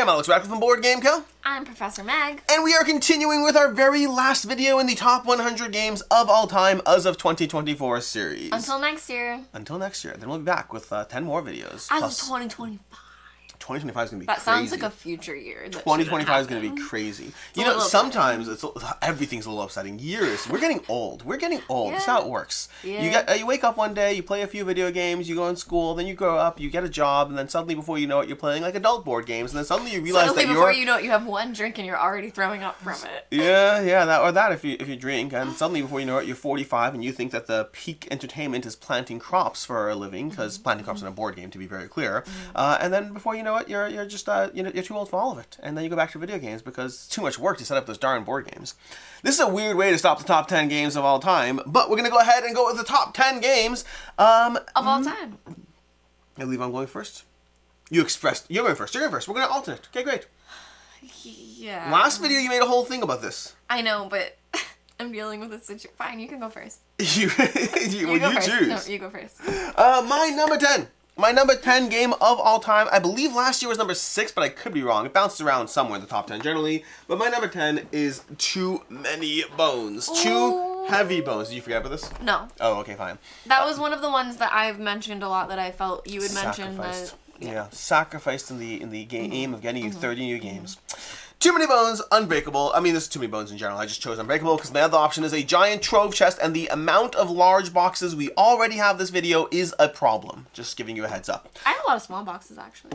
I'm Alex Radcliffe from Board Game Co. I'm Professor Meg. And we are continuing with our very last video in the top 100 games of all time as of 2024 series. Until next year. Until next year. Then we'll be back with 10 more videos. As of 2025. 2025 is going to be that crazy. Sounds like a future year. 2025 is going to be crazy. You know, sometimes everything's a little upsetting. Years. We're getting old. We're getting old. Yeah. That's how it works. Yeah. You wake up one day, you play a few video games, you go in school, then you grow up, you get a job, and then suddenly before you know it, you're playing like adult board games, and then suddenly you realize before you know it, you have one drink and you're already throwing up from it. Yeah, that if you drink, and suddenly before you know it, you're 45 and you think that the peak entertainment is planting crops for a living, because planting crops in a board game, to be very clear. And then before you know it, you're just you're too old for all of it, and then you go back to video games because it's too much work to set up those darn board games. This is a weird way to stop the top 10 games of all time, but we're gonna go ahead and go with the top 10 games of all time. I believe I'm going first. You're going first. You're going first. We're gonna alternate. Okay, great. Yeah. Last video you made a whole thing about this. I know, but I'm dealing with this situation. Fine, you can go first. you choose. No, you go first. My number 10. My number 10 game of all time, I believe last year was number 6, but I could be wrong. It bounces around somewhere in the top 10 generally. But my number 10 is Too Many Bones. Ooh. Too Heavy Bones. Did you forget about this? No. Oh, okay, fine. That was one of the ones that I've mentioned a lot that I felt you would mention. Yeah, sacrificed in the game of getting you 30 new games. Too Many Bones, Unbreakable. I mean, this is Too Many Bones in general. I just chose Unbreakable because my other option is a giant trove chest, and the amount of large boxes we already have this video is a problem. Just giving you a heads up. I have a lot of small boxes, actually.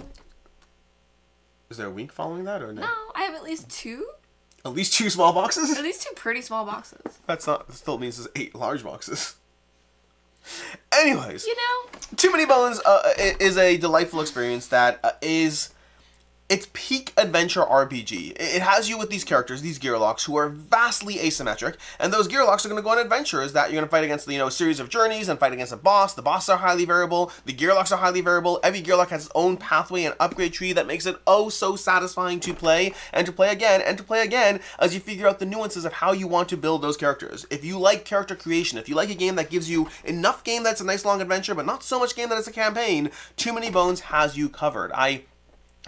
Is there a wink following that, or no? No, I have at least 2. At least 2 small boxes? At least 2 pretty small boxes. That still means there's 8 large boxes. Anyways. You know? Too Many Bones is a delightful experience that is... It's peak adventure RPG. It has you with these characters, these Gearlocks, who are vastly asymmetric, and those Gearlocks are going to go on adventures that you're going to fight against, a series of journeys and fight against a boss. The bosses are highly variable. The Gearlocks are highly variable. Every Gearlock has its own pathway and upgrade tree that makes it oh so satisfying to play, and to play again, and to play again as you figure out the nuances of how you want to build those characters. If you like character creation, if you like a game that gives you enough game that's a nice long adventure, but not so much game that it's a campaign, Too Many Bones has you covered. I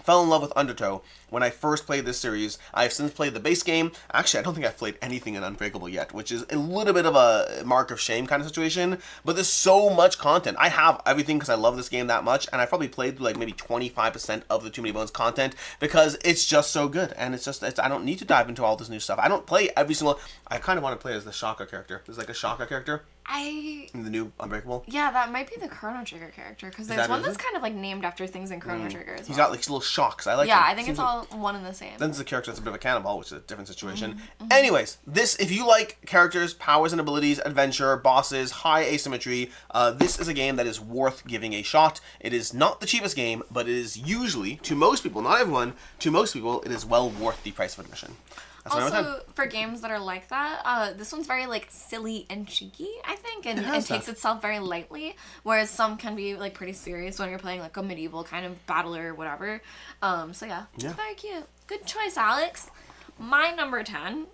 fell in love with Undertow when I first played this series. I have since played the base game. Actually, I don't think I've played anything in Unbreakable yet, which is a little bit of a mark of shame kind of situation, but there's so much content. I have everything because I love this game that much, and I probably played through like maybe 25% of the Too Many Bones content because it's just so good, and I don't need to dive into all this new stuff. I don't play every single... I kind of want to play as the Shaka character. There's like a Shaka character. In the new Unbreakable? Yeah, that might be the Chrono Trigger character, because there's one that's kind of like named after things in Chrono Trigger as well. He's got like little shocks. I like him. Yeah, I think it's all one and the same. Then there's a character that's a bit of a cannibal, which is a different situation. Anyways, if you like characters, powers and abilities, adventure, bosses, high asymmetry, this is a game that is worth giving a shot. It is not the cheapest game, but it is usually, to most people, not everyone, to most people, it is well worth the price of admission. That's also, for games that are like that, this one's very, like, silly and cheeky, I think, and it takes itself very lightly, whereas some can be, like, pretty serious when you're playing, like, a medieval kind of battler or whatever. So, yeah, it's very cute. Good choice, Alex. My number 10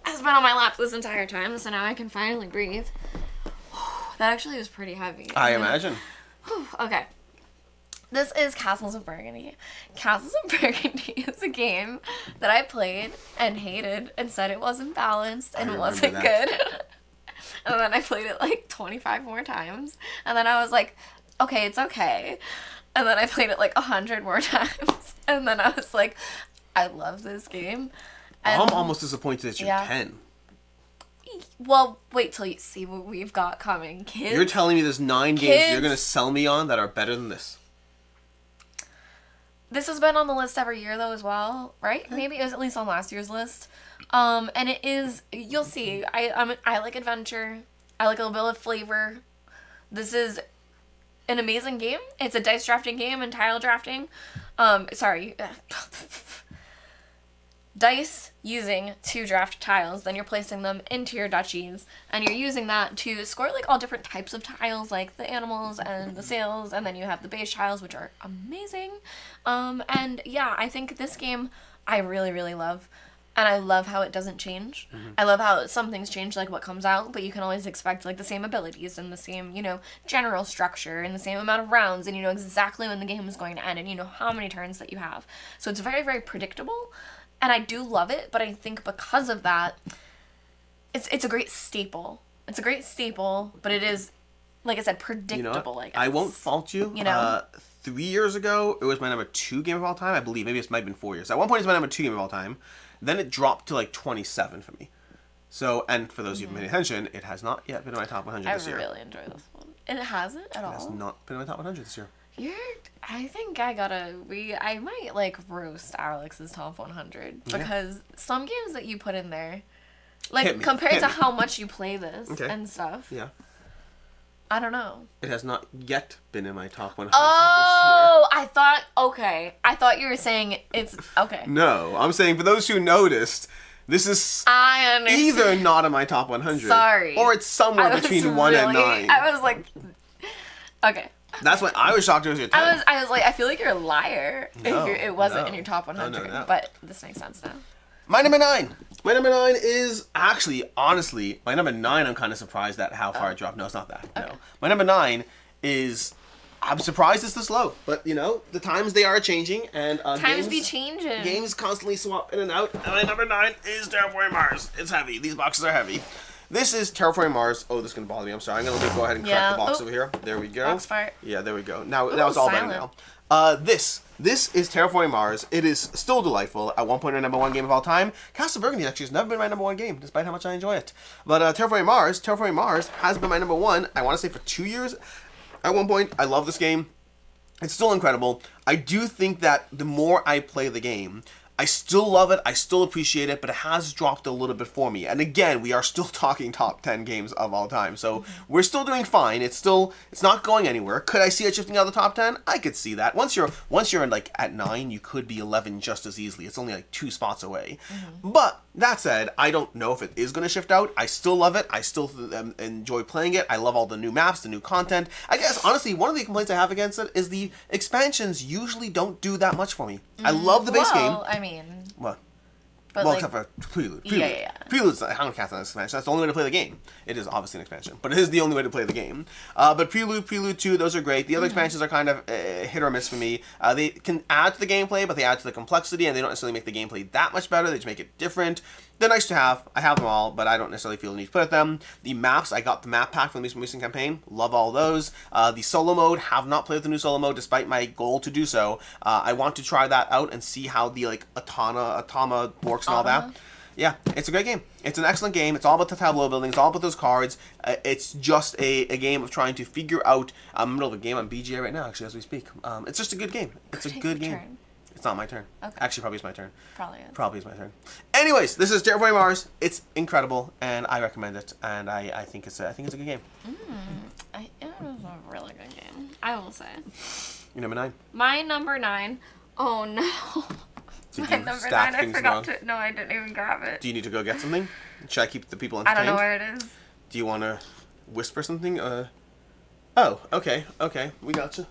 has been on my lap this entire time, so now I can finally breathe. That actually was pretty heavy. I imagine. Okay. This is Castles of Burgundy. Castles of Burgundy is a game that I played and hated and said it wasn't balanced and wasn't good. And then I played it like 25 more times. And then I was like, okay, it's okay. And then I played it like 100 more times. And then I was like, I love this game. And I'm almost disappointed that you're 10. Well, wait till you see what we've got coming. Kids. You're telling me there's 9 games you're going to sell me on that are better than this? This has been on the list every year, though, as well, right? Maybe it was at least on last year's list. And it is, you'll see, I like adventure. I like a little bit of flavor. This is an amazing game. It's a dice drafting game and tile drafting. Dice using to draft tiles, then you're placing them into your duchies, and you're using that to score like all different types of tiles, like the animals and the sails, and then you have the base tiles, which are amazing. And yeah, I think this game I really, really love. And I love how it doesn't change. I love how some things change, like what comes out, but you can always expect like the same abilities and the same, general structure and the same amount of rounds, and you know exactly when the game is going to end, and you know how many turns that you have. So it's very, very predictable, and I do love it, but I think because of that, it's a great staple. It's a great staple, but it is, like I said, predictable. I guess. I won't fault you. 3 years ago, it was my number 2 game of all time. I believe maybe it might have been 4 years. At one point, it was my number 2 game of all time. Then it dropped to like 27 for me. So, and for those of you who paid attention, it has not yet been in my top 100 this year. I really enjoy this one. And it hasn't at all? It has not been in my top 100 this year. I think I might like roast Alex's top 100 because some games that you put in there, like compared to how much you play this and stuff. Yeah. I don't know. It has not yet been in my top 100 Oh, I thought you were saying it's okay. No, I'm saying for those who noticed, this is either not in my top 100. Sorry. Or it's somewhere between 1 and 9. I was like, okay. That's why I was shocked it was your 10. I was like, I feel like you're a liar if it wasn't in your top 100. No. But this makes sense now. My number 9. My number 9 is actually, honestly, my number 9, I'm kind of surprised at how far it dropped. No, it's not that. Okay. No. My number 9 is, I'm surprised it's this low. But, the times they are changing. And times be changing. Games constantly swap in and out. And my number 9 is Terraforming Mars. It's heavy. These boxes are heavy. This is Terraforming Mars. Oh, this is going to bother me. I'm sorry. I'm going to go ahead and crack the box over here. There we go. Box fart. Yeah, there we go. Now it's all better now. This is Terraforming Mars. It is still delightful. At one point, our number 1 game of all time. Castles of Burgundy actually has never been my number 1 game, despite how much I enjoy it. But Terraforming Mars has been my number 1, I want to say, for 2 years. At one point, I love this game. It's still incredible. I do think that the more I play the game, I still love it, I still appreciate it, but it has dropped a little bit for me. And again, we are still talking top 10 games of all time, so we're still doing fine. It's not going anywhere. Could I see it shifting out of the top 10? I could see that. Once you're like at 9, you could be 11 just as easily. It's only like 2 spots away. But that said, I don't know if it is going to shift out. I still love it. I still enjoy playing it. I love all the new maps, the new content. I guess, honestly, one of the complaints I have against it is the expansions usually don't do that much for me. I love the base game. I mean... What? But well, except for Prelude. Yeah. Prelude's I don't count that as an expansion. That's the only way to play the game. It is obviously an expansion, but it is the only way to play the game. But Prelude 2, those are great. The other expansions are kind of hit or miss for me. They can add to the gameplay, but they add to the complexity, and they don't necessarily make the gameplay that much better. They just make it different. They're nice to have. I have them all, but I don't necessarily feel the need to put them. The maps, I got the map pack from the recent campaign. Love all those. The solo mode, have not played with the new solo mode, despite my goal to do so. I want to try that out and see how the Atama works and all that. Yeah, it's a great game. It's an excellent game. It's all about the tableau building. It's all about those cards. It's just a game of trying to figure out. I'm in the middle of a game on BGA right now, actually, as we speak. It's just a good game. It's a good game. Turn. It's not my turn. Okay. Actually, probably it's my turn. Probably is my turn. Anyways, this is Terraforming Mars. It's incredible, and I recommend it. And I think it's a good game. It was a really good game, I will say. Your number 9. My number 9. Oh no. Did My you number stack 9. I things forgot wrong? to. No, I didn't even grab it. Do you need to go get something? Should I keep the people I entertained? don't know where it is. Do you want to whisper something? Oh, okay. We gotcha.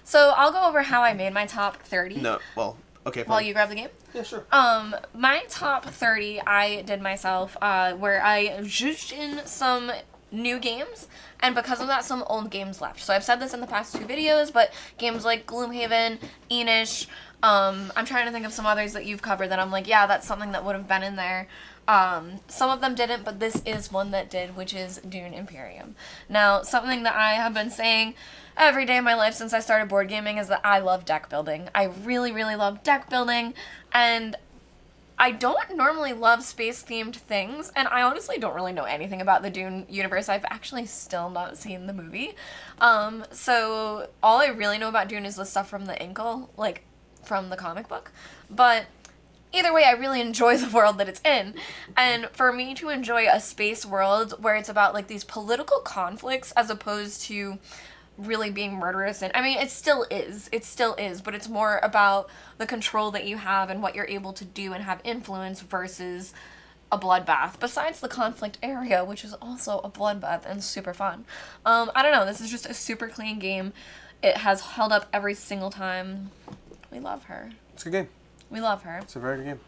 So I'll go over how I made my top 30. No, well, okay. Fine. While you grab the game. Yeah, sure. My top 30 I did myself, where I zhuzhed in some new games, and because of that, some old games left. So I've said this in the past 2 videos, but games like Gloomhaven, Enish, I'm trying to think of some others that you've covered that I'm like, yeah, that's something that would have been in there. Some of them didn't, but this is one that did, which is Dune Imperium. Now, something that I have been saying every day of my life since I started board gaming is that I love deck building. I really, really love deck building, and I don't normally love space-themed things, and I honestly don't really know anything about the Dune universe. I've actually still not seen the movie. So all I really know about Dune is the stuff from the Inkle, like, from the comic book. But either way, I really enjoy the world that it's in. And for me to enjoy a space world where it's about, like, these political conflicts as opposed to really being murderous, and I mean, it still is, but it's more about the control that you have and what you're able to do and have influence versus a bloodbath, besides the conflict area, which is also a bloodbath and super fun. I don't know, this is just a super clean game. It has held up every single time. We love her. It's a good game. We love her. It's a very good game.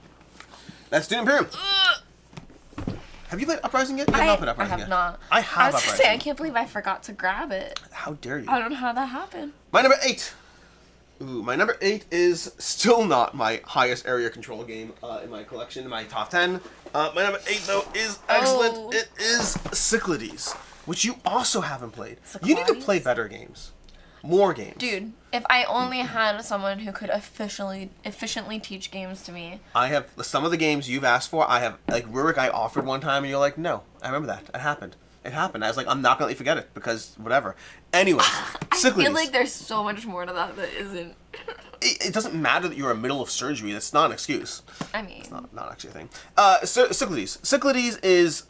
That's Dune Imperium. Have you played Uprising yet? You have not played Uprising yet. I have not. I have I was Uprising. gonna say, I can't believe I forgot to grab it. How dare you? I don't know how that happened. My number 8. Ooh, my number 8 is still not my highest area control game in my collection, in my top 10. My number 8, though, is excellent. Oh. It is Cyclades, which you also haven't played. Cyclades? You need to play better games. More games. Dude, if I only had someone who could efficiently teach games to me. I have some of the games you've asked for. I have, like, Rurik I offered one time, and you're like, no, I remember that. It happened. It happened. I was like, I'm not going to let you forget it, because whatever. Anyway, Cyclades. I feel like there's so much more to that isn't. It doesn't matter that you're in the middle of surgery. That's not an excuse. I mean. It's not actually a thing. Cyclades. Cyclades is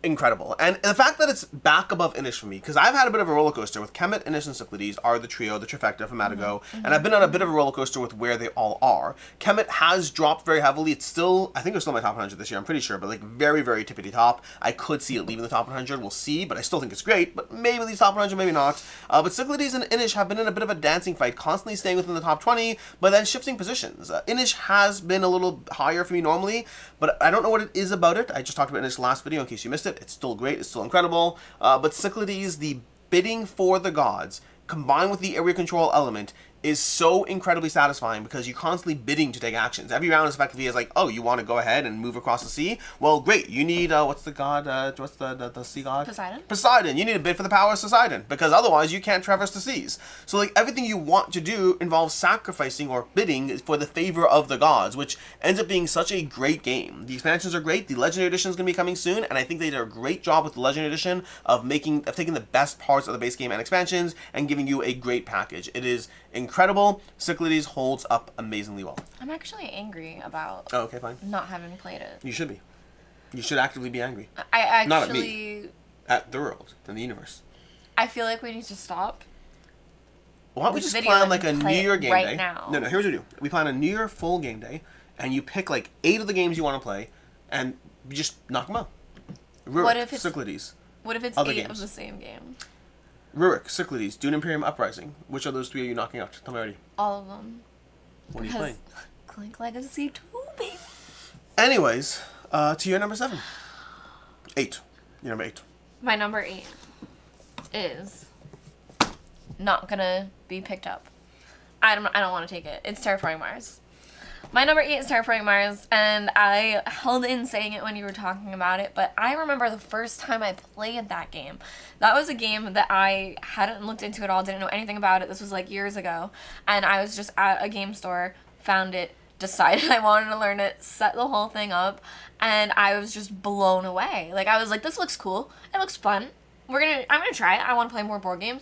incredible. And the fact that it's back above Inish for me, because I've had a bit of a roller coaster with Kemet, Inish, and Cyclades are the trio, the trifecta from Matago, and I've been on a bit of a roller coaster with where they all are. Kemet has dropped very heavily. It's still, I think it's still my top 100 this year, I'm pretty sure, but like very, very tippity top. I could see it leaving the top 100, we'll see, but I still think it's great, but maybe these top 100, maybe not. But Cyclades and Inish have been in a bit of a dancing fight, constantly staying within the top 20, but then shifting positions. Inish has been a little higher for me normally, but I don't know what it is about it. I just talked about Inish last video in case you missed it. It's still great, it's still incredible, but Cyclades, the bidding for the gods, combined with the area control element, is so incredibly satisfying because you're constantly bidding to take actions. Every round is effectively like, oh, you want to go ahead and move across the sea? Well, great. You need, what's the god, what's the sea god? Poseidon. Poseidon. You need to bid for the power of Poseidon because otherwise you can't traverse the seas. So, like, everything you want to do involves sacrificing or bidding for the favor of the gods, which ends up being such a great game. The expansions are great. The Legendary Edition is going to be coming soon, and I think they did a great job with the Legendary Edition of taking the best parts of the base game and expansions and giving you a great package. It is incredible. Cyclades holds up amazingly well. I'm actually angry about okay, fine. not having played it. You should be. You should actively be angry. I actually... Not at me. At the world and the universe. I feel like we need to stop. Why don't we just plan like a New Year game right day? Now. No, here's what we do. We plan a New Year full game day, and you pick like 8 of the games you want to play, and you just knock them out. Rurik, what if it's Cyclades. What if it's other 8 games. of the same game? Rurik, Cyclades, Dune, Imperium, Uprising. Which of those 3 are you knocking out? Tell me already. All of them. What are you playing? Clank Legacy 2, baby. Anyways, to your number 7. 8. Your number 8. My number 8 is not gonna be picked up. I don't want to take it. It's Terraforming Mars. My number 8 is Terraforming Mars, and I held in saying it when you were talking about it, but I remember the first time I played that game. That was a game that I hadn't looked into at all, didn't know anything about it. This was like years ago, and I was just at a game store, found it, decided I wanted to learn it, set the whole thing up, and I was just blown away. Like, I was like, this looks cool. It looks fun. I'm gonna try it. I want to play more board games.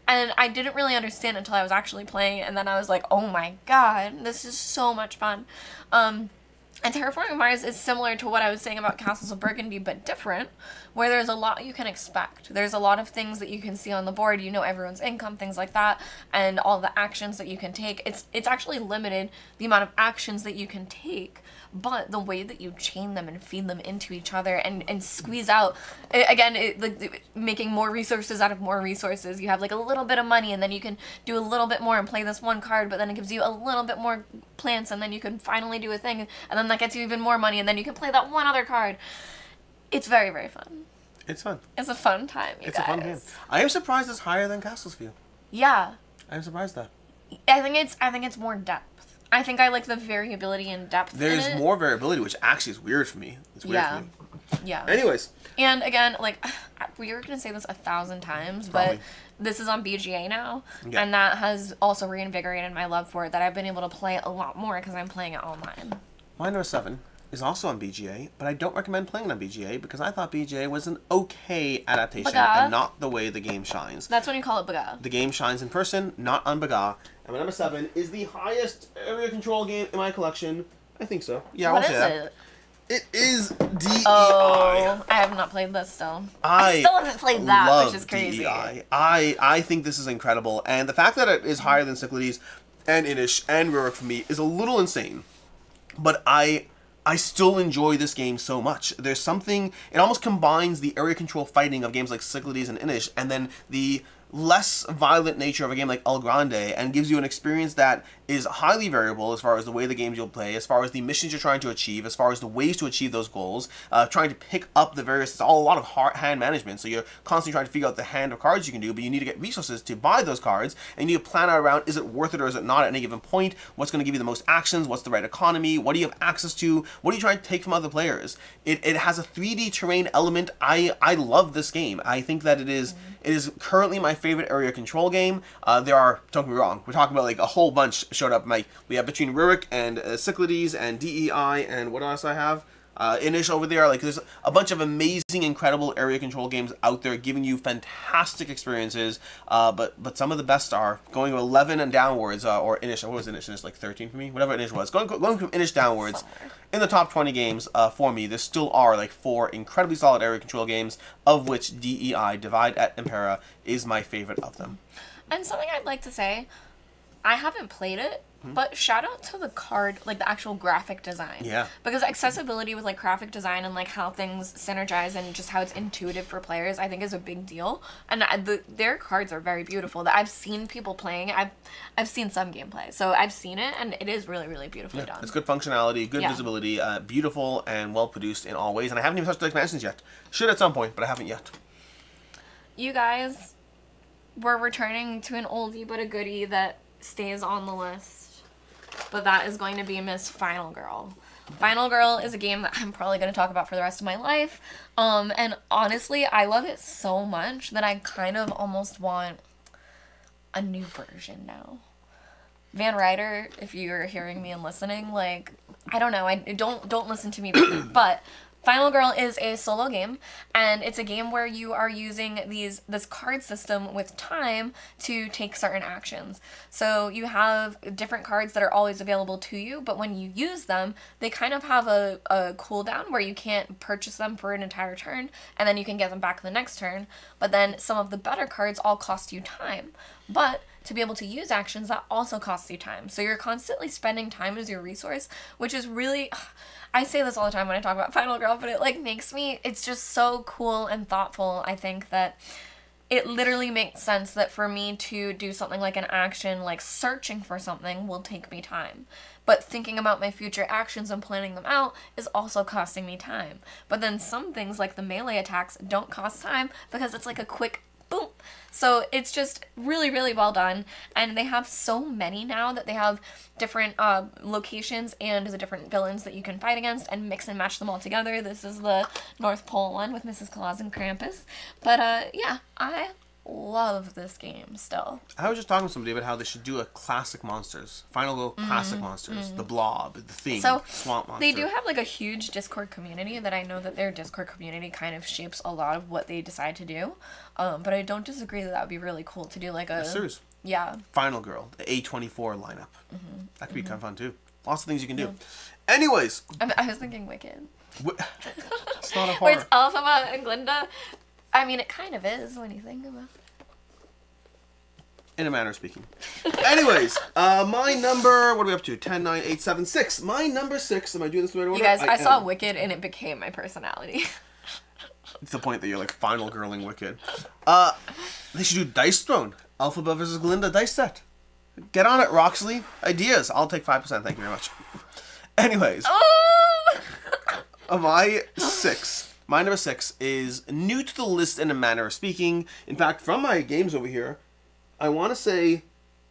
And I didn't really understand until I was actually playing it, and then I was like, oh my god, this is so much fun. And Terraforming Mars is similar to what I was saying about Castles of Burgundy, but different, where there's a lot you can expect. There's a lot of things that you can see on the board, you know everyone's income, things like that, and all the actions that you can take. It's actually limited, the amount of actions that you can take, but the way that you chain them and feed them into each other and squeeze out, making more resources out of more resources. You have like a little bit of money, and then you can do a little bit more and play this one card, but then it gives you a little bit more plants, and then you can finally do a thing, and then that gets you even more money, and then you can play that one other card. It's very, very fun. It's fun. It's a fun time, you It's guys. a fun game. I am surprised it's higher than Castles for you. Yeah. I am surprised that. I think it's more depth. I think I like the variability and depth. There's more variability, which actually is weird for me. It's weird for me. Yeah. Anyways. And again, like, we were going to say this 1,000 times, Probably. but this is on BGA now, Yeah. and that has also reinvigorated my love for it, that I've been able to play it a lot more because I'm playing it online. My number 7 is also on BGA, but I don't recommend playing it on BGA because I thought BGA was an okay adaptation Baga. and not the way the game shines. That's when you call it Baga. The game shines in person, not on Baga. And my number 7 is the highest area control game in my collection. I think so. Yeah, What I'll is say that. it? It is DEI. Oh, I have not played this still. I still haven't played that, love which is crazy. DEI. I think this is incredible, and the fact that it is higher than Cyclades and Inish and Rurik for me is a little insane. But I still enjoy this game so much. There's something, it almost combines the area control fighting of games like Cyclades and Inish, and then the less violent nature of a game like El Grande and gives you an experience that is highly variable as far as the way the games you'll play, as far as the missions you're trying to achieve, as far as the ways to achieve those goals, trying to pick up the various, it's all a lot of hand management, so you're constantly trying to figure out the hand of cards you can do, but you need to get resources to buy those cards, and you need to plan out around, is it worth it or is it not at any given point, what's going to give you the most actions, what's the right economy, what do you have access to, what are you trying to take from other players. It has a 3D terrain element. I love this game. I think that it is currently my favorite area control game. There are, don't get me wrong, we're talking about like a whole bunch showed up. We have between Rurik and Cyclades and DEI and what else I have? Inish over there. Like there's a bunch of amazing, incredible area control games out there giving you fantastic experiences. But some of the best are going to 11 and downwards, or Inish. What was Inish? Inish like 13 for me? Whatever Inish was. Going from Inish downwards. Somewhere. In the top 20 games for me, there still are like 4 incredibly solid area control games, of which DEI, Divide at Impera, is my favorite of them. And something I'd like to say, I haven't played it, but shout out to the card, like the actual graphic design. Yeah. Because accessibility with like graphic design and like how things synergize and just how it's intuitive for players, I think is a big deal. And their cards are very beautiful. That I've seen people playing. I've seen some gameplay, so I've seen it, and it is really, really beautifully done. It's good functionality, good visibility, beautiful and well produced in all ways. And I haven't even touched the expansions yet. Should at some point, but I haven't yet. You guys, we're returning to an oldie but a goodie that stays on the list. But that is going to be Miss Final Girl. Final Girl is a game that I'm probably going to talk about for the rest of my life. And honestly, I love it so much that I kind of almost want a new version now. Van Ryder, if you're hearing me and listening, like, I don't know, I don't listen to me, but Final Girl is a solo game, and it's a game where you are using this card system with time to take certain actions. So you have different cards that are always available to you, but when you use them, they kind of have a cooldown where you can't purchase them for an entire turn, and then you can get them back the next turn. But then some of the better cards all cost you time. But to be able to use actions, that also costs you time. So you're constantly spending time as your resource, which is really... I say this all the time when I talk about Final Girl, but it like makes me... It's just so cool and thoughtful. I think that it literally makes sense that for me to do something like an action, like searching for something, will take me time. But thinking about my future actions and planning them out is also costing me time. But then some things like the melee attacks don't cost time because it's like a quick boom. So it's just really, really well done. And they have so many now that they have different locations and the different villains that you can fight against and mix and match them all together. This is the North Pole one with Mrs. Claus and Krampus. But yeah, I love this game still. I was just talking to somebody about how they should do a classic monsters. Final Girl classic monsters. The Blob, the Thing, So Swamp Monster. they do have like a huge Discord community that I know that their Discord community kind of shapes a lot of what they decide to do. But I don't disagree that would be really cool to do like a series. Yeah. Final Girl, the A24 lineup. That could be kind of fun too. Lots of things you can do. Anyways. I was thinking Wicked. It's not a horror. Where it's Alphaba and Glinda. I mean, it kind of is when you think about it. In a manner of speaking. Anyways, my number, what are we up to? 10, 9, 8, 7, 6. My number 6, am I doing this in the right order? You guys, I saw Wicked and it became my personality. It's the point that you're like final girling Wicked. They should do Dice Throne. Alphaba versus Glinda dice set. Get on it, Roxley. Ideas. I'll take 5%, thank you very much. Anyways. Oh! My number 6 is new to the list in a manner of speaking. In fact, from my games over here, I want to say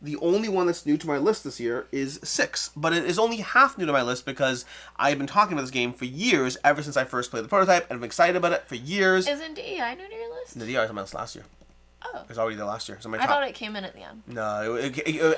the only one that's new to my list this year is 6. But it is only half new to my list because I've been talking about this game for years, ever since I first played the prototype, and I've been excited about it for years. Isn't DEI new to your list? The DI was on my list last year. Oh. It was already there last year. So I thought it came in at the end. No,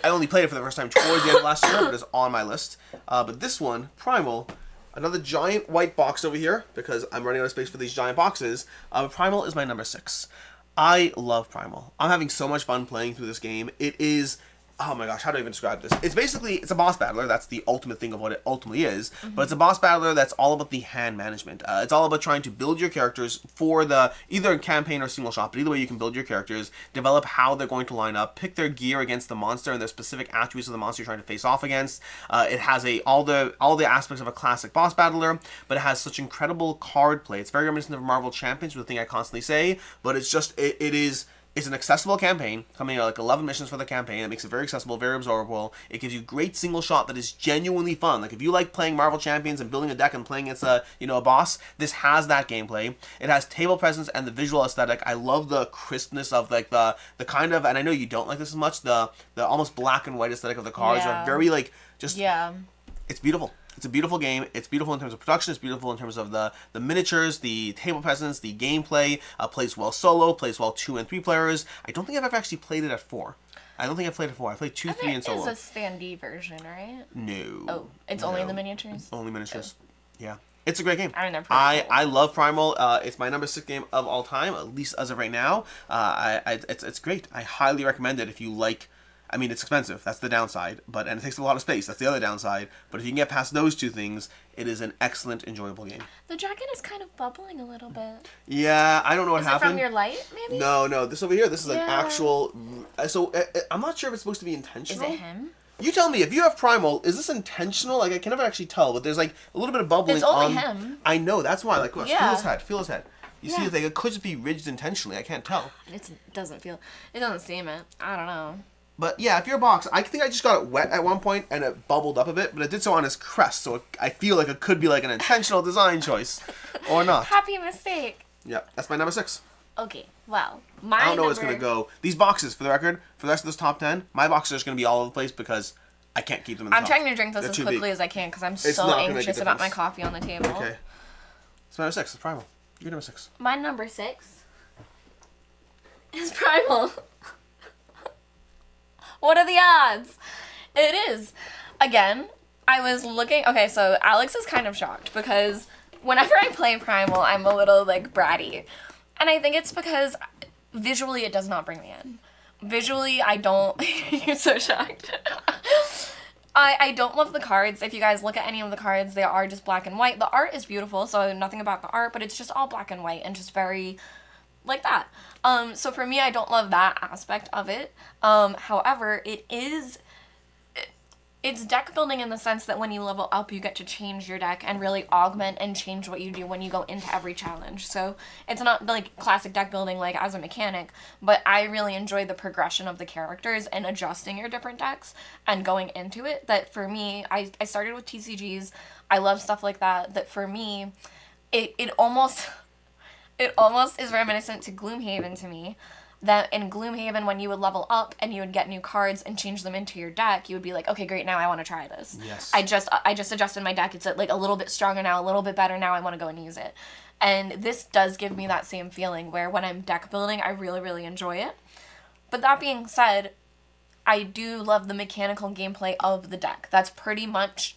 I only played it for the first time towards the end of last year, but it's on my list. But this one, Primal, another giant white box over here, because I'm running out of space for these giant boxes. Primal is my number 6. I love Primal. I'm having so much fun playing through this game. It is... Oh my gosh, how do I even describe this? It's a boss battler. That's the ultimate thing of what it ultimately is. But it's a boss battler that's all about the hand management. It's all about trying to build your characters for either a campaign or single shot. But either way, you can build your characters, develop how they're going to line up, pick their gear against the monster and their specific attributes of the monster you're trying to face off against. It has all the aspects of a classic boss battler, but it has such incredible card play. It's very reminiscent of Marvel Champions, which is the thing I constantly say. But it's just, it's It's an accessible campaign, coming out like 11 missions for the campaign. It makes it very accessible, very absorbable. It gives you great single shot that is genuinely fun. Like if you like playing Marvel Champions and building a deck and playing against a boss, this has that gameplay. It has table presence and the visual aesthetic. I love the crispness of like the kind of, and I know you don't like this as much, the almost black and white aesthetic of the cards are very like just it's beautiful. It's a beautiful game. It's beautiful in terms of production. It's beautiful in terms of the miniatures, the table presence, the gameplay. Plays well solo. Plays well 2 and 3 players. I don't think I've ever actually played it at 4. I don't think I've played it at 4. I played 2, 3, and solo. There is a standee version, right? No. Oh, it's only the miniatures? Only miniatures. Oh. Yeah. It's a great game. I love Primal. It's my number 6 game of all time, at least as of right now. It's great. I highly recommend it if you like. I mean, it's expensive. That's the downside. And it takes a lot of space. That's the other downside. But if you can get past those 2 things, it is an excellent, enjoyable game. The dragon is kind of bubbling a little bit. Yeah, I don't know what happened. Is it from your light, maybe? No. This over here, this is an actual... So, I'm not sure if it's supposed to be intentional. Is it him? You tell me, if you have Primal, is this intentional? Like, I can never actually tell, but there's like a little bit of bubbling on... It's only him. I know, that's why. Like, feel his head. You see, it could just be ridged intentionally. I can't tell. It doesn't seem it. I don't know. But yeah, if your box, I think I just got it wet at one point and it bubbled up a bit, but it did so on his crest, so I feel like it could be like an intentional design choice, or not. Happy mistake. Yeah, that's my number 6. Okay, well, I don't know where it's gonna go. These boxes, for the record, for the rest of this top 10, my boxes are just gonna be all over the place because I can't keep them in the I'm trying to drink this as quickly as I can because I'm so anxious about my coffee on the table. Okay. It's my number 6. It's Primal. You're number 6. My number 6 is Primal. What are the odds? It is. Again, I was looking... Okay, so Alex is kind of shocked because whenever I play Primal, I'm a little, like, bratty. And I think it's because visually it does not bring me in. Visually, I don't... You're so shocked. I don't love the cards. If you guys look at any of the cards, they are just black and white. The art is beautiful, so nothing about the art, but it's just all black and white and just very... like that. So for me, I don't love that aspect of it. However, it's deck building in the sense that when you level up, you get to change your deck and really augment and change what you do when you go into every challenge. So it's not like classic deck building like as a mechanic, but I really enjoy the progression of the characters and adjusting your different decks and going into it. That for me, I started with TCGs. I love stuff like that. That for me, it almost is reminiscent to Gloomhaven to me. That in Gloomhaven, when you would level up and you would get new cards and change them into your deck, you would be like, okay, great, now I want to try this. Yes. I just adjusted my deck. It's like a little bit stronger now, a little bit better now. I want to go and use it. And this does give me that same feeling where when I'm deck building, I really, really enjoy it. But that being said, I do love the mechanical gameplay of the deck. That's pretty much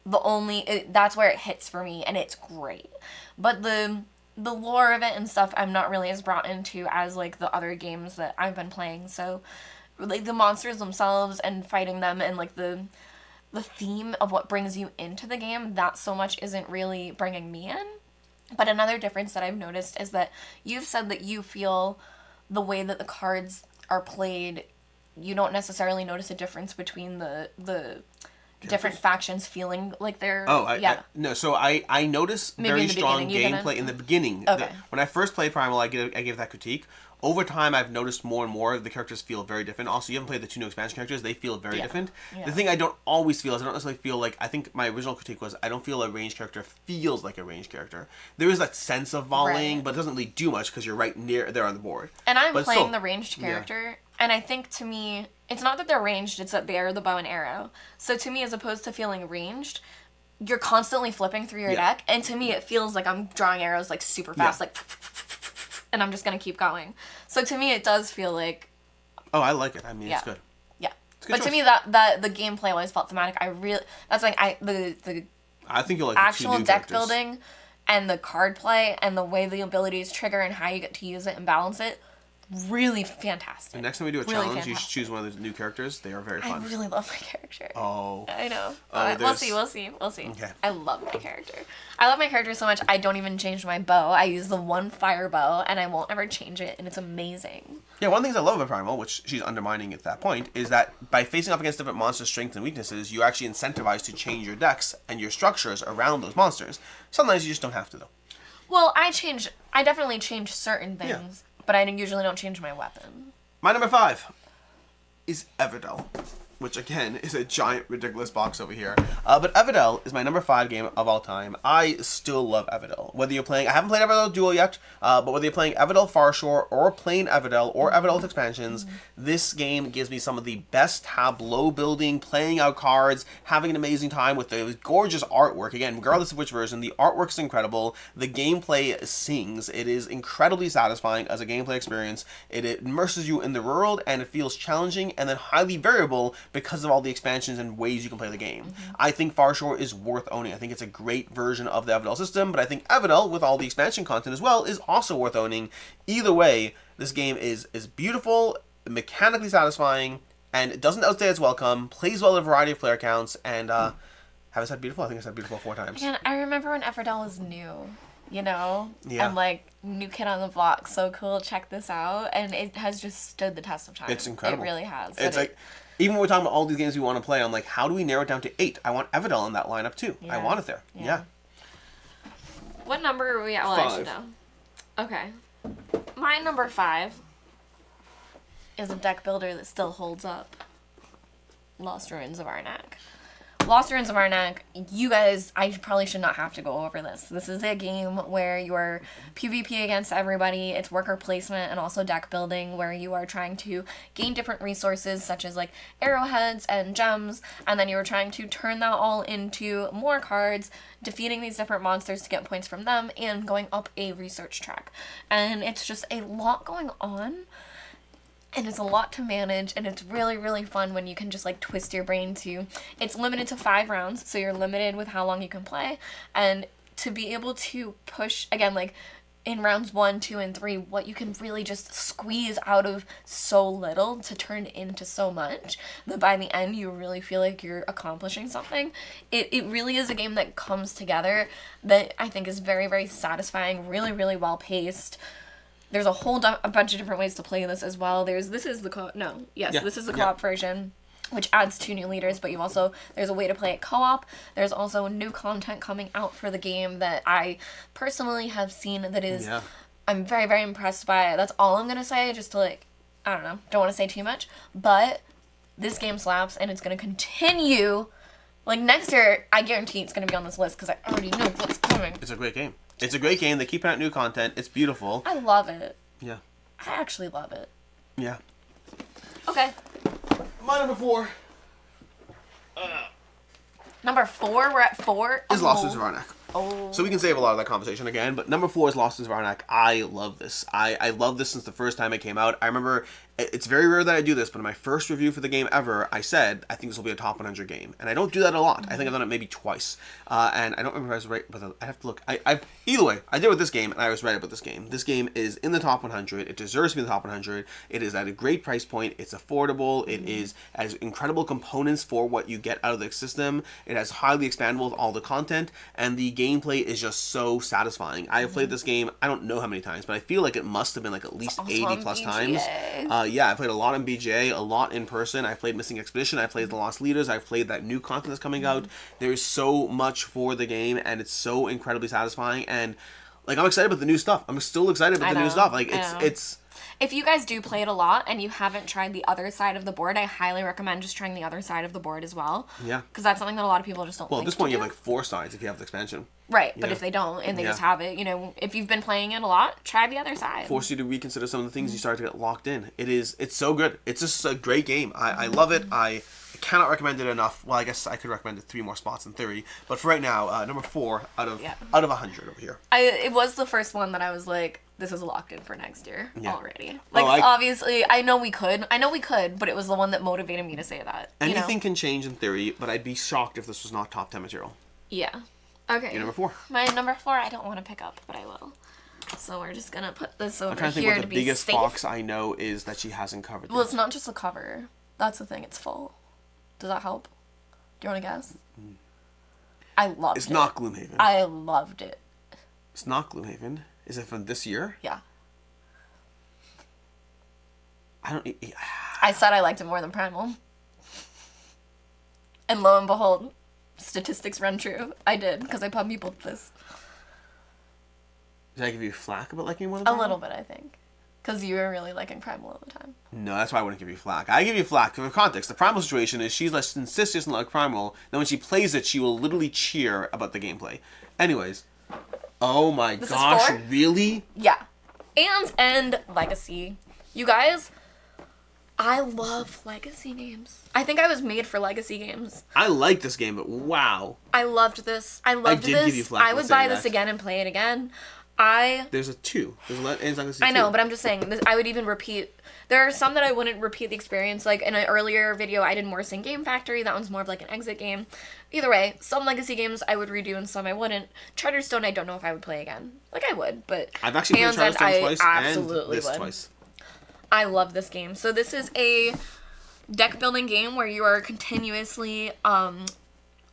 that's where it hits for me, and it's great. But the lore of it and stuff I'm not really as brought into as like the other games that I've been playing. So like the monsters themselves and fighting them and like the theme of what brings you into the game, that so much isn't really bringing me in. But another difference that I've noticed is that you've said that you feel the way that the cards are played, you don't necessarily notice a difference between the different factions feeling like they're... So I notice very strong gameplay in the beginning. Okay. When I first played Primal, I gave that critique. Over time, I've noticed more and more the characters feel very different. Also, you haven't played the 2 new expansion characters. They feel very different. Yeah. The thing I don't always feel is I don't necessarily feel like... I think my original critique was I don't feel a ranged character feels like a ranged character. There is that sense of volleying, but it doesn't really do much because you're right near there on the board. And I'm playing the ranged character, and I think to me... It's not that they're ranged, it's that they're the bow and arrow. So to me, as opposed to feeling ranged, you're constantly flipping through your deck, and to me it feels like I'm drawing arrows like super fast, like... and I'm just going to keep going. So to me, it does feel like... Oh, I like it. I mean, it's good. Yeah. But to me, that the gameplay always felt thematic. That's like, I think you'll like actual deck building and the card play and the way the abilities trigger and how you get to use it and balance it, really fantastic. And next time we do a challenge, you should choose one of the new characters. They are very fun. I really love my character. Oh. I know. We'll see. Okay. I love my character. I love my character so much, I don't even change my bow. I use the one fire bow, and I won't ever change it, and it's amazing. Yeah, one of the things I love about Primal, which she's undermining at that point, is that by facing off against different monsters' strengths and weaknesses, you're actually incentivized to change your decks and your structures around those monsters. Sometimes you just don't have to, though. Well, I definitely change certain things. but I usually don't change my weapon. My number 5 is Everdel, which again is a giant ridiculous box over here. But Everdel is my number 5 game of all time. I still love Everdel. Whether you're playing, I haven't played Everdel Duel yet, but whether you're playing Everdel Farshore or plain Everdel or Everdel with expansions, this game gives me some of the best tableau building, playing out cards, having an amazing time with the gorgeous artwork. Again, regardless of which version, the artwork's incredible. The gameplay sings. It is incredibly satisfying as a gameplay experience. It immerses you in the world, and it feels challenging and then highly variable because of all the expansions and ways you can play the game. I think Farshore is worth owning. I think it's a great version of the Everdel system, but I think Everdel, with all the expansion content as well, is also worth owning. Either way, this game is beautiful, mechanically satisfying, and it doesn't outstay its welcome, plays well at a variety of player counts, and have I said beautiful? I think I said beautiful 4 times. Man, I remember when Everdel was new, you know? Yeah. And like, new kid on the block, so cool, check this out. And it has just stood the test of time. It's incredible. It really has. It's like, even when we're talking about all these games we want to play, I'm like, how do we narrow it down to 8? I want Everdel in that lineup too. Yeah. I want it there. Yeah. What number are we at? Well, 5. I should know. Okay. My number 5 is a deck builder that still holds up. Lost Ruins of Arnak. Lost Ruins of Arnak, you guys, I probably should not have to go over this. This is a game where you're PvP against everybody. It's worker placement and also deck building, where you are trying to gain different resources such as like arrowheads and gems, and then you're trying to turn that all into more cards, defeating these different monsters to get points from them, and going up a research track. And it's just a lot going on. And it's a lot to manage, and it's really, really fun when you can just, like, twist your brain to... It's limited to 5 rounds, so you're limited with how long you can play. And to be able to push, again, like, in rounds 1, 2, and 3, what you can really just squeeze out of so little to turn into so much, that by the end you really feel like you're accomplishing something. It really is a game that comes together that I think is very, very satisfying, really, really well-paced. There's a whole a bunch of different ways to play this as well. This is the co-op version, which adds 2 new leaders, but there's a way to play it co-op. There's also new content coming out for the game that I personally have seen that is, I'm very, very impressed by. That's all I'm going to say, just to like, I don't know, don't want to say too much, but this game slaps, and it's going to continue. Like, next year, I guarantee it's going to be on this list, because I already know what's coming. It's a great game. It's a great game. They keep out new content. It's beautiful. I love it. Yeah. I actually love it. Yeah. Okay. My number 4. Number 4? We're at 4? Is Lost Ruins of Arnak. Oh. So we can save a lot of that conversation again, but number 4 is Lost Ruins of Arnak. I love this. I love this since the first time it came out. I remember, it's very rare that I do this, but in my first review for the game ever, I said, I think this will be a top 100 game. And I don't do that a lot. I think I've done it maybe twice. And I don't remember if I was right, but I have to look. Either way, I did it with this game, and I was right about this game. This game is in the top 100. It deserves to be in the top 100. It is at a great price point. It's affordable. It has incredible components for what you get out of the system. It has highly expandable with all the content, and the gameplay is just so satisfying. I have played this game, I don't know how many times, but I feel like it must have been like at least 80 plus times. Yeah, I played a lot in BJ, a lot in person. I played Missing Expedition. I played The Lost Leaders. I've played that new content that's coming out. There's so much for the game, and it's so incredibly satisfying. And like, I'm excited about the new stuff. I'm still excited about the new stuff. Like, it's. If you guys do play it a lot and you haven't tried the other side of the board, I highly recommend just trying the other side of the board as well. Yeah. Because that's something that a lot of people just don't. Well, at this point, you have like 4 sides if you have the expansion. Right, but if they don't and they just have it, if you've been playing it a lot, try the other side. Force you to reconsider some of the things you start to get locked in. It's so good. It's just a great game. I love it. I cannot recommend it enough. Well, I guess I could recommend it 3 more spots in theory, but for right now, number 4 out of 100 over here. It was the first one that I was like, this is locked in for next year already. Like, well, obviously, I know we could, but it was the one that motivated me to say that. Anything can change in theory, but I'd be shocked if this was not top 10 material. Yeah. Okay. Your number 4. My number 4, I don't want to pick up, but I will. So we're just gonna put this over I'm trying to think here what to the be biggest safe. box I know is that she hasn't covered. Well, it's not just the cover. That's the thing. It's full. Does that help? Do you want to guess? I loved it. It's not Gloomhaven. I loved it. It's not Gloomhaven. Is it from this year? Yeah. I said I liked it more than Primal. And lo and behold, statistics run true. I did, because I pub people this. Did I give you flack about liking one of A them? little bit, I think. Because you were really liking Primal all the time. No, that's why I wouldn't give you flack. I give you flack for context. The Primal situation is she's less insistent on like Primal. Then when she plays it, she will literally cheer about the gameplay. Anyways. Oh my gosh, really? Yeah. And Legacy. You guys, I love Legacy games. I think I was made for Legacy games. I like this game, but wow. I loved this. I loved this. Give you flack. I would buy this again and play it again. There's a 2. I know, but I'm just saying, I would even repeat. There are some that I wouldn't repeat the experience. Like, in an earlier video, I did Morrison Game Factory. That one's more of like an exit game. Either way, some Legacy games I would redo and some I wouldn't. Charterstone, I don't know if I would play again. Like, I would, but... I've actually played Charterstone twice, absolutely and this twice. I love this game. So this is a deck building game where you are continuously...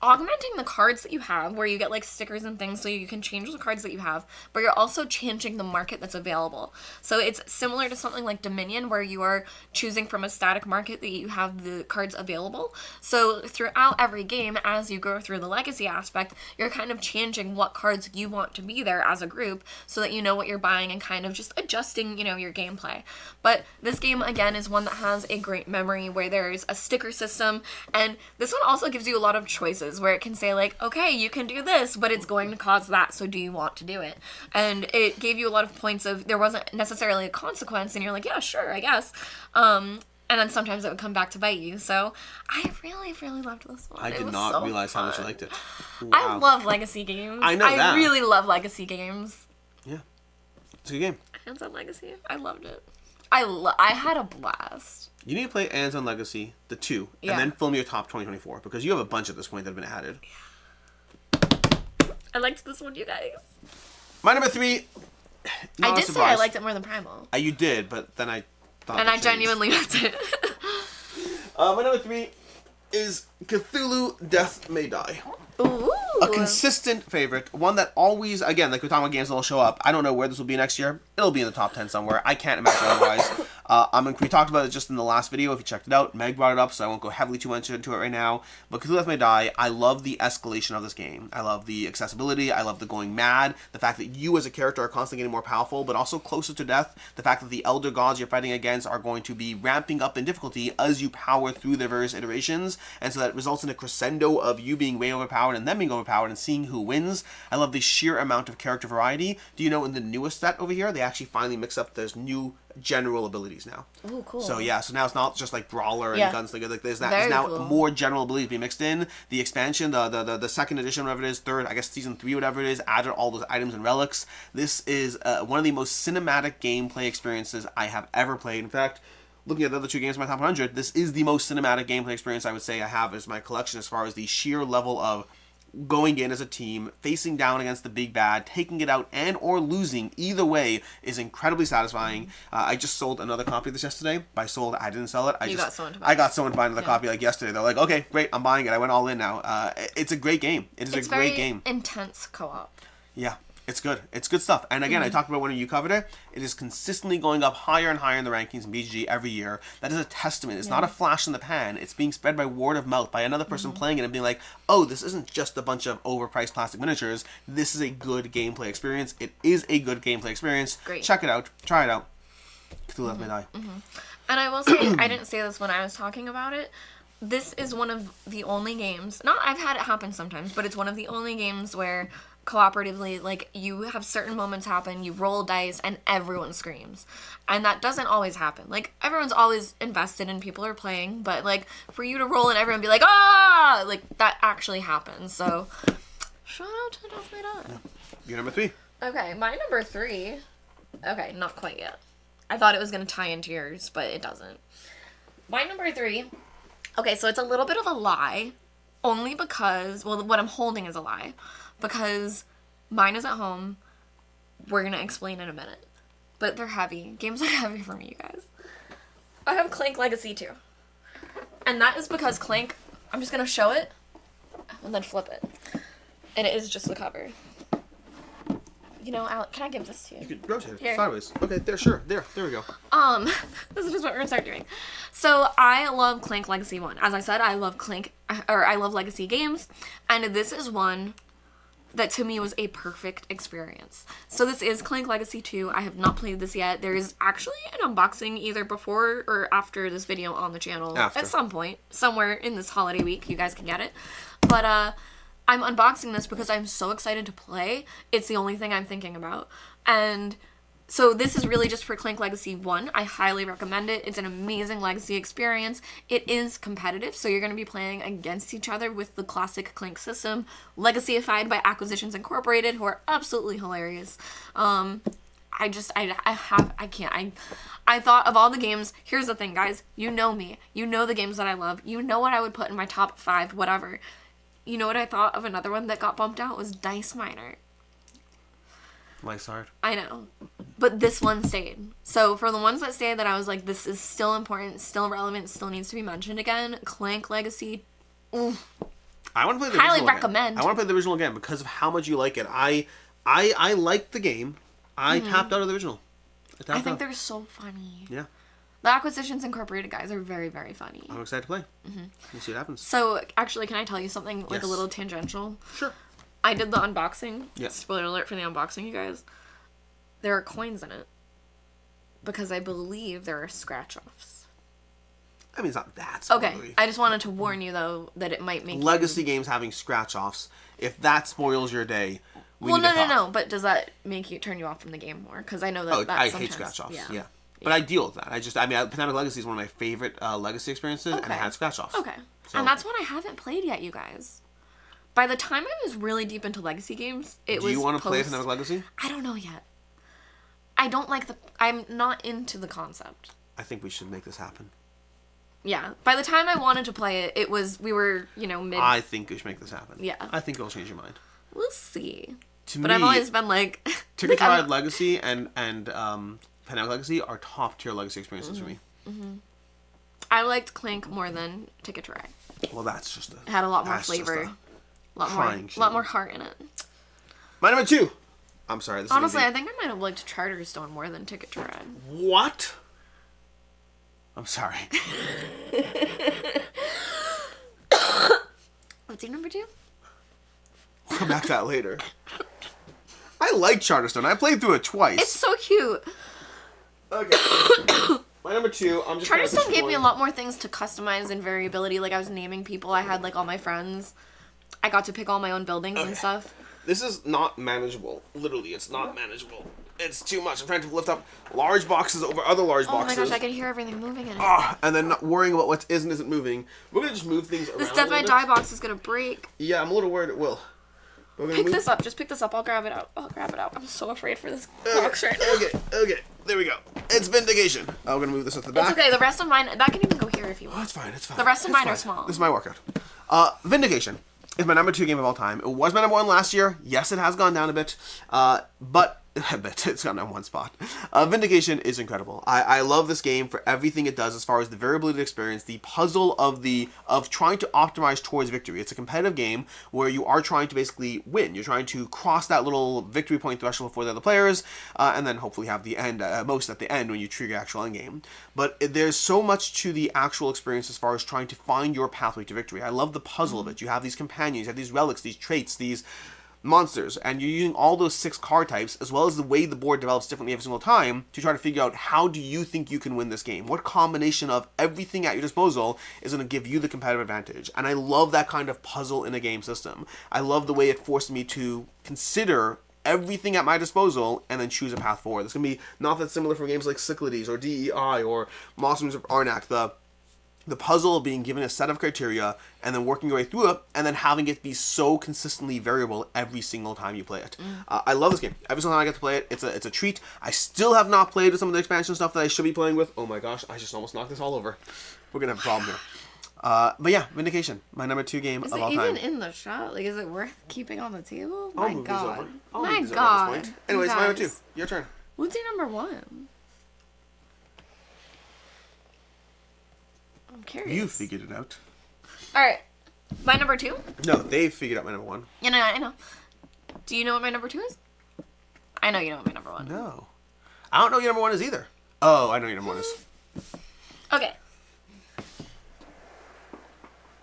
augmenting the cards that you have, where you get like stickers and things so you can change the cards that you have, but you're also changing the market that's available. So it's similar to something like Dominion, where you are choosing from a static market that you have the cards available. So throughout every game, as you go through the legacy aspect, you're kind of changing what cards you want to be there as a group so that you know what you're buying and kind of just adjusting, you know, your gameplay. But this game, again, is one that has a great memory where there's a sticker system, and this one also gives you a lot of choices where it can say like, okay, you can do this, but it's going to cause that, so do you want to do it? And it gave you a lot of points of, there wasn't necessarily a consequence, and you're like, yeah, sure, I guess. And then sometimes it would come back to bite you. So I really, really loved this one. I did not realize how much I liked it. Wow. I love Legacy games. I know that. I really love Legacy games. Yeah. It's a good game. Hands on Legacy. I loved it. I had a blast. You need to play Aeon Legacy, the 2, and then film your top 2024, because you have a bunch at this point that have been added. I liked this one, you guys. My number 3, I did say I liked it more than Primal. You did, but then I thought. And I genuinely loved it. My number 3 is Cthulhu Death May Die. Ooh. A consistent favorite, one that always, again, like we're talking about games that'll show up. I don't know where this will be next year. It'll be in the top 10 somewhere. I can't imagine otherwise. We talked about it just in the last video, if you checked it out. Meg brought it up, so I won't go heavily too much into it right now. But Cthulhu Death May Die, I love the escalation of this game. I love the accessibility. I love the going mad. The fact that you as a character are constantly getting more powerful, but also closer to death. The fact that the elder gods you're fighting against are going to be ramping up in difficulty as you power through their various iterations. And so that results in a crescendo of you being way overpowered and them being overpowered and seeing who wins. I love the sheer amount of character variety. Do you know in the newest set over here, they actually finally mix up, there's new general abilities now. Oh, cool. So yeah, so now it's not just like brawler and gunslinger. Like there's now cool. more general abilities being mixed in. The expansion, the second edition, whatever it is, third, I guess season 3, whatever it is, added all those items and relics. This is one of the most cinematic gameplay experiences I have ever played. In fact, looking at the other 2 games in my top 100, this is the most cinematic gameplay experience I would say I have as my collection, as far as the sheer level of going in as a team, facing down against the big bad, taking it out, and or losing, either way, is incredibly satisfying. I just sold another copy of this yesterday. By sold, I didn't sell it. I got someone to buy another copy like yesterday. They're like, okay, great, I'm buying it. I went all in now. It's a great game. It's a great game. Intense co-op. Yeah. It's good. It's good stuff. And again, I talked about when you covered it. It is consistently going up higher and higher in the rankings in BGG every year. That is a testament. It's not a flash in the pan. It's being spread by word of mouth, by another person playing it and being like, oh, this isn't just a bunch of overpriced plastic miniatures. This is a good gameplay experience. It is a good gameplay experience. Great. Check it out. Try it out. Cthulhu Death May Die. And I will say, I didn't say this when I was talking about it. This is one of the only games, I've had it happen sometimes, but it's one of the only games where cooperatively, like, you have certain moments happen, you roll dice, and everyone screams. And that doesn't always happen. Like, everyone's always invested and people are playing, but, like, for you to roll and everyone be like, ah! Like, that actually happens. So, shout out to Death May Die. Your number 3. Okay, my number 3. Okay, not quite yet. I thought it was going to tie into yours, but it doesn't. My number 3. Okay, so it's a little bit of a lie. Only because, well, what I'm holding is a lie. Because mine is at home. We're going to explain in a minute. But they're heavy. Games are heavy for me, you guys. I have Clank Legacy too. And that is because Clank, I'm just going to show it and then flip it. And it is just the cover. You know, Alec, can I give this to you? You could rotate it sideways. Okay, there, sure. There we go. This is just what we're gonna start doing. So I love Clank Legacy 1. As I said, I love Legacy games. And this is one that to me was a perfect experience. So this is Clank Legacy 2. I have not played this yet. There is actually an unboxing either before or after this video on the channel. At some point, somewhere in this holiday week, you guys can get it. But I'm unboxing this because I'm so excited to play. It's the only thing I'm thinking about. And so this is really just for Clank Legacy 1. I highly recommend it. It's an amazing Legacy experience. It is competitive, so you're going to be playing against each other with the classic Clank system, Legacyified by Acquisitions Incorporated, who are absolutely hilarious. I thought of all the games, here's the thing, guys. You know me. You know the games that I love. You know what I would put in my top 5, whatever. You know what I thought of another one that got bumped out was Dice Miner. Life's hard. I know. But this one stayed. So for the ones that stayed that I was like, this is still important, still relevant, still needs to be mentioned again, Clank Legacy. Oof. I want to play the highly original recommend. Again. I want to play the original again because of how much you like it. I liked the game. I tapped out of the original. I think they're so funny. Yeah. The Acquisitions Incorporated guys are very, very funny. I'm excited to play. We'll see what happens. So, actually, can I tell you something like a little tangential? Sure. I did the unboxing. Yeah. Spoiler alert for the unboxing, you guys. There are coins in it. Because I believe there are scratch-offs. I mean, it's not that spoilery. Okay. I just wanted to warn you, though, that it might make Legacy games having scratch-offs. If that spoils your day, no. But does that make you turn you off from the game more? Because I know that I hate scratch-offs. Yeah. But I deal with that. Pandemic Legacy is one of my favorite Legacy experiences, and it had scratch-offs. Okay. So. And that's one I haven't played yet, you guys. By the time I was really deep into Legacy games, Do you want to play Pandemic Legacy? I don't know yet. I'm not into the concept. I think we should make this happen. Yeah. By the time I wanted to play it, we were, mid... I think we should make this happen. Yeah. I think it'll change your mind. We'll see. But I've always been like... Ticket to Ride Legacy and Pandemic Legacy are top-tier Legacy experiences for me. Mm-hmm. I liked Clank more than Ticket to Ride. Well, that's just It had a lot more flavor. A lot more heart in it. My number 2. I'm sorry. Honestly, I think I might have liked Charterstone more than Ticket to Ride. What? I'm sorry. What's your number 2? We'll come back to that later. I like Charterstone. I played through it twice. It's so cute. Okay. My number 2, I'm just Charterstone gave me a lot more things to customize and variability. Like, I was naming people. I had, all my friends. I got to pick all my own buildings and stuff. This is not manageable. Literally, it's not manageable. It's too much. I'm trying to lift up large boxes over other large boxes. Oh my gosh, I can hear everything moving in it. And then not worrying about what is and isn't moving. We're going to just move things around. This Death by Die box is going to break. Yeah, I'm a little worried it will. Pick this up. Just pick this up. I'll grab it out. I'm so afraid for this box right now. Okay. There we go. It's Vindication. I'm going to move this at the back. It's okay. The rest of mine, that can even go here if you want. Oh, it's fine. The rest of mine are small. This is my workout. Vindication is my number 2 game of all time. It was my number 1 last year. Yes, it has gone down a bit. But it's gone down 1 spot. Vindication is incredible. I love this game for everything it does as far as the variability experience, the puzzle of trying to optimize towards victory. It's a competitive game where you are trying to basically win. You're trying to cross that little victory point threshold for the other players, and then hopefully have the end, most at the end when you trigger actual end game. But there's so much to the actual experience as far as trying to find your pathway to victory. I love the puzzle of it. You have these companions, you have these relics, these traits, these monsters, and you're using all those 6 card types as well as the way the board develops differently every single time to try to figure out how do you think you can win this game. What combination of everything at your disposal is going to give you the competitive advantage? And I love that kind of puzzle in a game system. I love the way it forced me to consider everything at my disposal and then choose a path forward. It's going to be not that similar from games like Cyclades or DEI or Monsters of Arnak. The puzzle of being given a set of criteria and then working your way through it and then having it be so consistently variable every single time you play it. I love this game. Every single time I get to play it, it's a treat. I still have not played with some of the expansion stuff that I should be playing with. Oh my gosh, I just almost knocked this all over. We're going to have a problem here. But yeah, Vindication, my number 2 game of all time. Is it even in the shot? Is it worth keeping on the table? My God. My God. Anyways, my number 2. Your turn. What's your number 1? I'm curious. You figured it out. Alright. My number 2? No, they figured out my number 1. Yeah, no, I know. Do you know what my number 2 is? I know you know what my number 1 is. No. I don't know what your number 1 is either. Oh, I know what your number 1 is. Okay.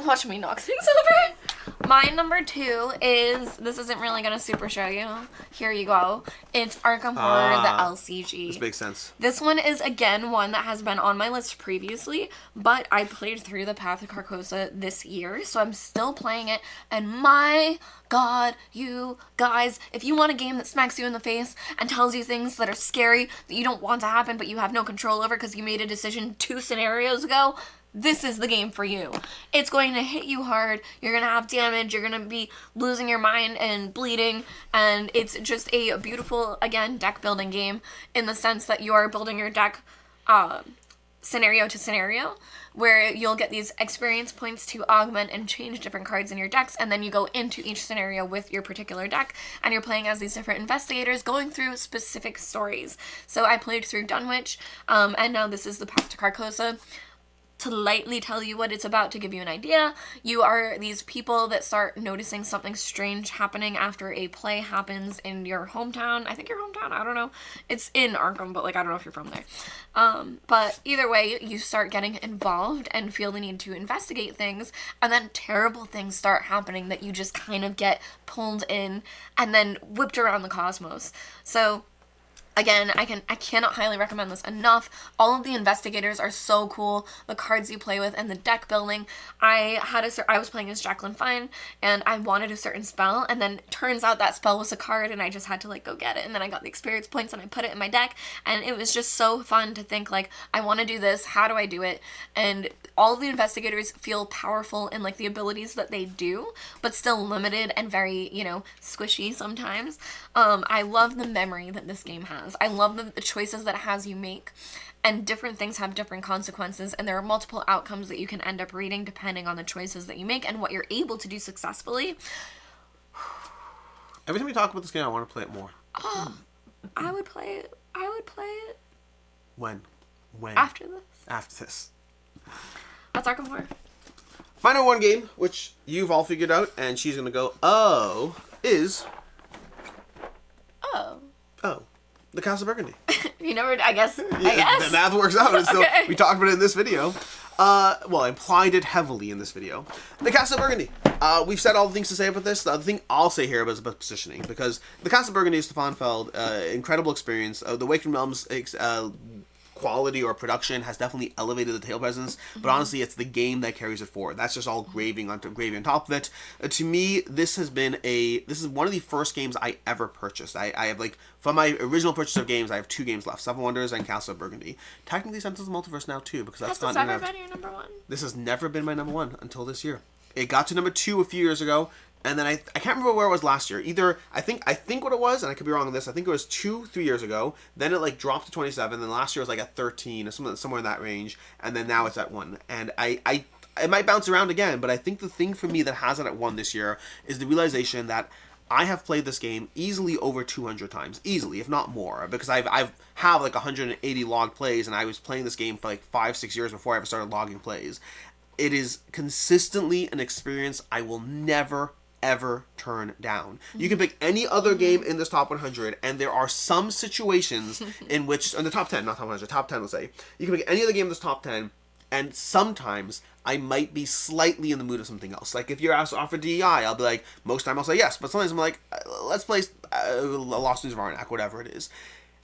Watch me knock things over. My number 2 is, this isn't really going to super show you. Here you go. It's Arkham Horror, the LCG. This makes sense. This one is, again, one that has been on my list previously, but I played through the Path of Carcosa this year, so I'm still playing it, and my God, you guys, if you want a game that smacks you in the face and tells you things that are scary, that you don't want to happen, but you have no control over because you made a decision 2 scenarios ago, this is the game for you. It's going to hit you hard, you're going to have damage, you're going to be losing your mind and bleeding, and it's just a beautiful, again, deck building game in the sense that you are building your deck scenario to scenario, where you'll get these experience points to augment and change different cards in your decks, and then you go into each scenario with your particular deck, and you're playing as these different investigators going through specific stories. So I played through Dunwich, and now this is the Path to Carcosa. To lightly tell you what it's about, to give you an idea, you are these people that start noticing something strange happening after a play happens in your hometown. I think your hometown, I don't know. It's in Arkam, but like I don't know if you're from there. But either way, you start getting involved and feel the need to investigate things, and then terrible things start happening that you just kind of get pulled in and then whipped around the cosmos. So again, I cannot highly recommend this enough. All of the investigators are so cool. The cards you play with and the deck building. I was playing as Jacqueline Fine, and I wanted a certain spell, and then turns out that spell was a card, and I just had to like go get it, and then I got the experience points and I put it in my deck, and it was just so fun to think like, I want to do this. How do I do it? And all of the investigators feel powerful in like the abilities that they do, but still limited and very, squishy sometimes. I love the memory that this game has. I love the choices that it has you make, and different things have different consequences, and there are multiple outcomes that you can end up reading depending on the choices that you make and what you're able to do successfully. Every time we talk about this game, I want to play it more. I would play it. When? After this. After this. That's Arkham Horror. My number 1 game, which you've all figured out, and she's going to go, is... Oh. The Castles of Burgundy. You never, I guess. The math works out. It's still, Okay. we talked about it in this video. Well, I implied it heavily in this video. The Castles of Burgundy. We've said all the things to say about this. The other thing I'll say here is about positioning, because the Castles of Burgundy is Stefan Feld, incredible experience. The Waking Realms quality or production has definitely elevated the table presence, but honestly, it's the game that carries it forward. That's just all gravy on top of it. To me, this is one of the first games I ever purchased. I have from my original purchase of games, I have 2 games left: Seven Wonders and Castles of Burgundy. Technically, Sentinels of the Multiverse now too, because that's Has this ever been your number 1? This has never been my number 1 until this year. It got to number 2 a few years ago. And then I can't remember where it was last year. Either, I think what it was, and I could be wrong on this, I think it was 2-3 years ago. Then it dropped to 27. Then last year was at 13 or somewhere in that range. And then now it's at 1. And it might bounce around again, but I think the thing for me that has it at 1 this year is the realization that I have played this game easily over 200 times. Easily, if not more. Because I've 180 logged plays, and I was playing this game for 5-6 years before I ever started logging plays. It is consistently an experience I will never ever turn down. You can pick any other game in this top 100, and there are some situations in which, in the top 10, not top 100, top 10, let's say, you can pick any other game in this top 10, and sometimes I might be slightly in the mood of something else. If you're offered DEI, I'll be like, most time I'll say yes, but sometimes I'm like, let's play Lost News of Arnak, whatever it is.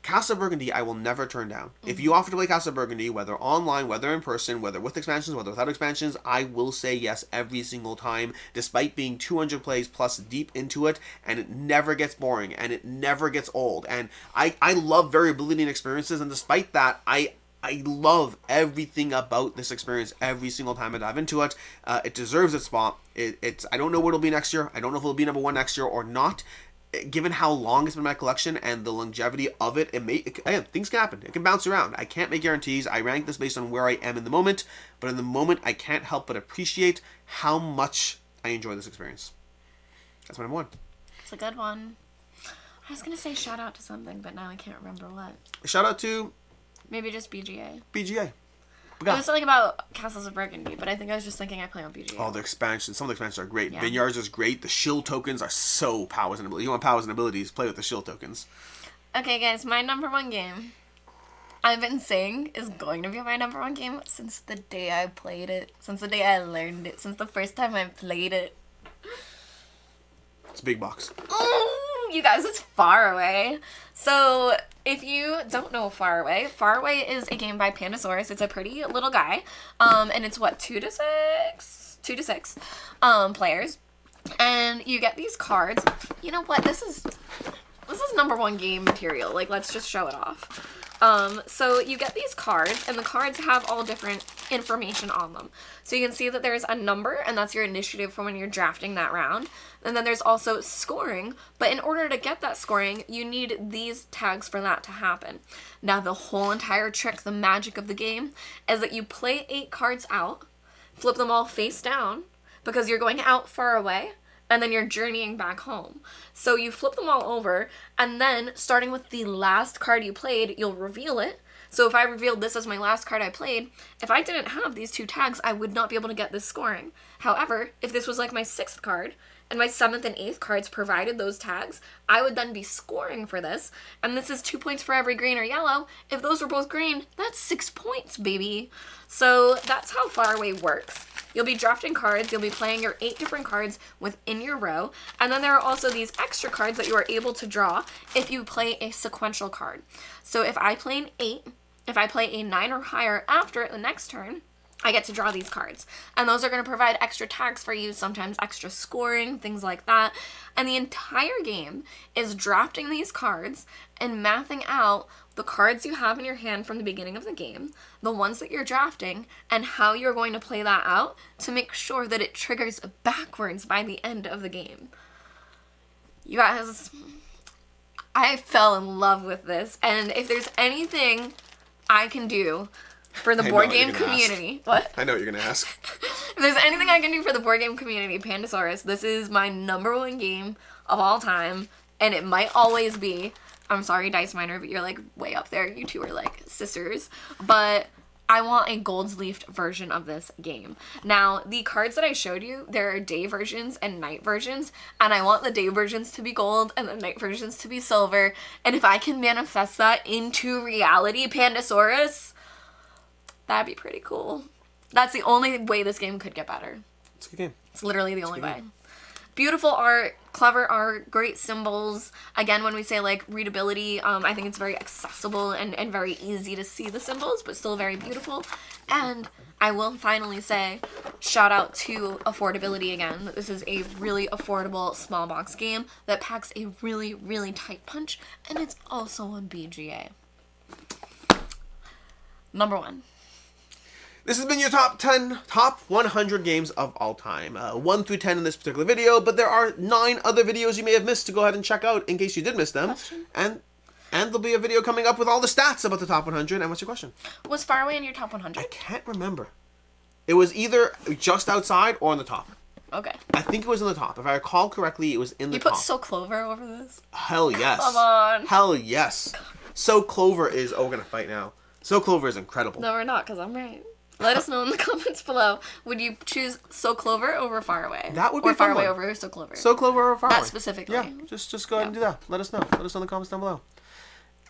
Castles of Burgundy, I will never turn down. If you offer to play Castles of Burgundy, whether online, whether in person, whether with expansions, whether without expansions, I will say yes every single time, despite being 200 plays plus deep into it, and it never gets boring, and it never gets old. And I love variability in experiences, and despite that, I love everything about this experience every single time I dive into it. It deserves its spot. I don't know what it'll be next year. I don't know if it'll be number 1 next year or not. Given how long it's been in my collection and the longevity of it, again, things can happen. It can bounce around. I can't make guarantees. I rank this based on where I am in the moment, but in the moment, I can't help but appreciate how much I enjoy this experience. That's my number 1. It's a good one. I was going to say shout out to something, but now I can't remember what. Shout out to... Maybe just BGA. BGA. I was something about Castles of Burgundy, but I think I was just thinking I play on BGA. Oh, the expansions. Some of the expansions are great. Yeah. Vineyards is great. The shield tokens are so powers and abilities. You want powers and abilities, play with the shield tokens. Okay, guys, my number 1 game, I've been saying, is going to be my number 1 game since the day I played it, since the day I learned it, since the first time I played it. It's a big box. Oh, you guys, it's Faraway. So, if you don't know Faraway, Faraway is a game by Pandasaurus. It's a pretty little guy. And it's what, 2 to 6? 2 to 6 players. And you get these cards. You know what? This is number 1 game material. Like, let's just show it off. So you get these cards, and the cards have all different information on them. So you can see that there's a number, and that's your initiative for when you're drafting that round. And then there's also scoring, but in order to get that scoring, you need these tags for that to happen. Now, the whole entire trick, the magic of the game, is that you play 8 cards out, flip them all face down, because you're going out far away, and then you're journeying back home. So you flip them all over, and then starting with the last card you played, you'll reveal it. So if I revealed this as my last card I played, if I didn't have these 2 tags, I would not be able to get this scoring. However, if this was like my 6th card, and my 7th and 8th cards provided those tags, I would then be scoring for this. And this is 2 points for every green or yellow. If those were both green, that's 6 points, baby. So that's how Faraway works. You'll be drafting cards, you'll be playing your 8 different cards within your row, and then there are also these extra cards that you are able to draw if you play a sequential card. So if I play an 8, if I play a 9 or higher after the next turn, I get to draw these cards. And those are going to provide extra tags for you, sometimes extra scoring, things like that. And the entire game is drafting these cards and mathing out the cards you have in your hand from the beginning of the game, the ones that you're drafting, and how you're going to play that out to make sure that it triggers backwards by the end of the game. You guys, I fell in love with this, and if there's anything I can do for the board game community... What? I know what you're going to ask. If there's anything I can do for the board game community, Pandasaurus, this is my number 1 game of all time, and it might always be. I'm sorry, Dice Miner, but you're like way up there. You two are like sisters. But I want a gold leafed version of this game. Now, the cards that I showed you, there are day versions and night versions, and I want the day versions to be gold and the night versions to be silver. And if I can manifest that into reality, Pandasaurus, that'd be pretty cool. That's the only way this game could get better. It's a good game. It's literally the only way. Beautiful art, clever art, great symbols. Again, when we say like readability, I think it's very accessible and very easy to see the symbols, but still very beautiful. And I will finally say, shout out to affordability again. This is a really affordable small box game that packs a really, really tight punch, and it's also on BGA. Number 1. This has been your top 100 games of all time. 1 through 10 in this particular video, but there are 9 other videos you may have missed to go ahead and check out in case you did miss them. Question? And there'll be a video coming up with all the stats about the top 100. And what's your question? Was Faraway in your top 100? I can't remember. It was either just outside or on the top. Okay. I think it was in the top. If I recall correctly, it was in the top. You put So Clover over this? Hell yes. Come on. Hell yes. So Clover is... Oh, we're going to fight now. So Clover is incredible. No, we're not, because I'm right. Let us know in the comments below. Would you choose So Clover over Faraway? That would be or fun Faraway one. over So Clover? So Clover or Faraway? That specifically. Yeah, just go ahead and do that. Let us know. Let us know in the comments down below.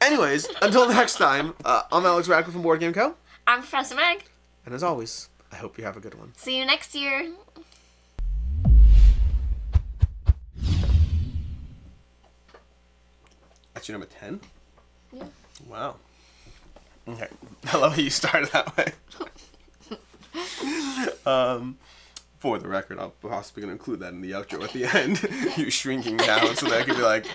Anyways, until next time, I'm Alex Radcliffe from Board Game Co. I'm Professor Meg. And as always, I hope you have a good one. See you next year. That's your number 10? Yeah. Wow. Okay. I love how you started that way. For the record, I'm possibly going to include that in the outro at the end. You shrinking down so that I can be like...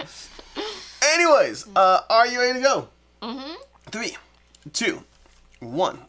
Anyways, are you ready to go? 3, 2, 1.